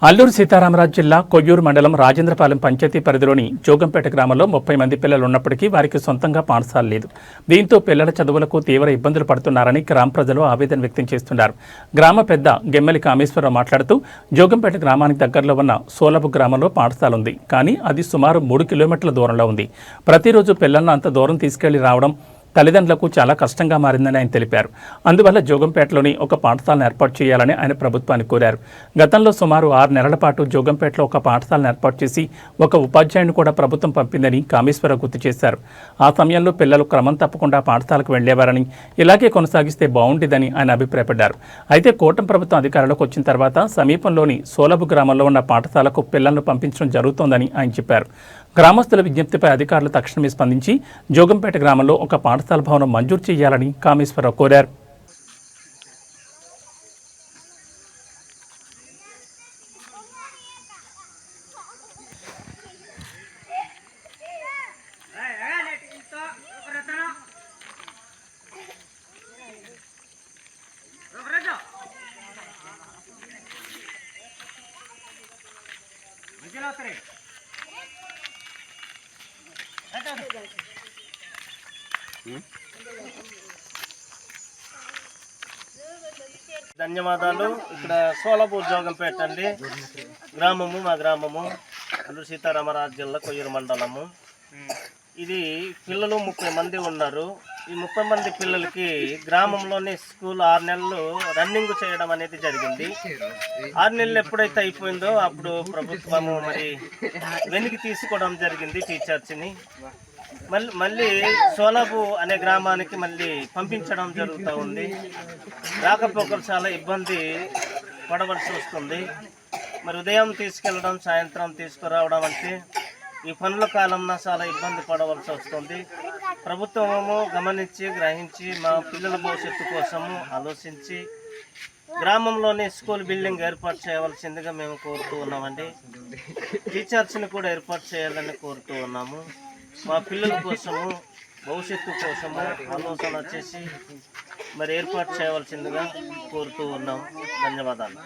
అల్లూరు సీతారామరాజు జిల్లా కొయ్యూరు మండలం రాజేంద్రపాలెం పంచాయతీ పరిధిలోని జోగంపేట గ్రామంలో 30 మంది పిల్లలు ఉన్నప్పటికీ వారికి సొంతంగా పాఠశాల లేదు. దీంతో పిల్లల చదువులకు తీవ్ర ఇబ్బందులు పడుతున్నారని గ్రామ ప్రజలు ఆవేదన వ్యక్తం చేస్తున్నారు. గ్రామ పెద్ద గెమ్మెలి కామేశ్వరరావు మాట్లాడుతూ జోగంపేట గ్రామానికి దగ్గరలో ఉన్న సోలపు గ్రామంలో పాఠశాల ఉంది, కానీ అది సుమారు 3 కిలోమీటర్ల దూరంలో ఉంది. ప్రతిరోజు పిల్లలను అంత దూరం తీసుకెళ్లి రావడం తల్లిదండ్రులకు చాలా కష్టంగా మారిందని ఆయన తెలిపారు. అందువల్ల జోగంపేటలోని ఒక పాఠశాలను ఏర్పాటు చేయాలని ఆయన ప్రభుత్వాన్ని కోరారు. గతంలో సుమారు 6 నెలల పాటు జోగంపేటలో ఒక పాఠశాలను ఏర్పాటు చేసి ఒక ఉపాధ్యాయుని కూడా ప్రభుత్వం పంపిందని కామేశ్వరరావు గుర్తు చేశారు. ఆ సమయంలో పిల్లలు క్రమం తప్పకుండా పాఠశాలకు వెళ్లేవారని, ఇలాగే కొనసాగిస్తే బాగుండేదని ఆయన అభిప్రాయపడ్డారు. అయితే కూటమి ప్రభుత్వం అధికారంలోకి వచ్చిన తర్వాత సమీపంలోని సోలబు గ్రామంలో ఉన్న పాఠశాలకు పిల్లలను పంపించడం జరుగుతోందని ఆయన చెప్పారు. గ్రామస్తుల విజ్ఞప్తిపై అధికారులు తక్షణమే స్పందించి జోగంపేట గ్రామంలో ఒక పాఠశాల భవనం మంజూరు చేయాలని కామేశ్వరరావు కోరారు. ధన్యవాదాలు. ఇక్కడ సోలపూర్ జోగంపేట అండి గ్రామము, మా గ్రామము అల్లూరు సీతారామరాజు జిల్లా కొయ్యూరు మండలము. ఇది పిల్లలు 30 మంది ఉన్నారు. ఈ 30 మంది పిల్లలకి గ్రామంలోని స్కూల్ 6 నెలలు రన్నింగ్ చేయడం అనేది జరిగింది. 6 నెలలు ఎప్పుడైతే అయిపోయిందో అప్పుడు ప్రభుత్వము మరి వెనక్కి తీసుకోవడం జరిగింది టీచర్స్ని. మళ్ళీ సోలాబు అనే గ్రామానికి మళ్ళీ పంపించడం జరుగుతూ ఉంది. రాకపోకలు చాలా ఇబ్బంది పడవలసి వస్తుంది. మరి ఉదయం తీసుకెళ్ళడం, సాయంత్రం తీసుకురావడం అంటే ఈ పనుల కాలంలో చాలా ఇబ్బంది పడవలసి వస్తుంది. ప్రభుత్వము గమనించి గ్రహించి మా పిల్లల భవిష్యత్తు కోసము ఆలోచించి గ్రామంలోని స్కూల్ బిల్డింగ్ ఏర్పాటు చేయవలసిందిగా మేము కోరుతూ ఉన్నామండి. టీచర్స్ని కూడా ఏర్పాటు చేయాలని కోరుతూ ఉన్నాము. మా పిల్లల కోసము, భవిష్యత్తు కోసము ఆలోచన చేసి మరి ఏర్పాటు చేయవలసిందిగా కోరుతూ ఉన్నాం. ధన్యవాదాలు.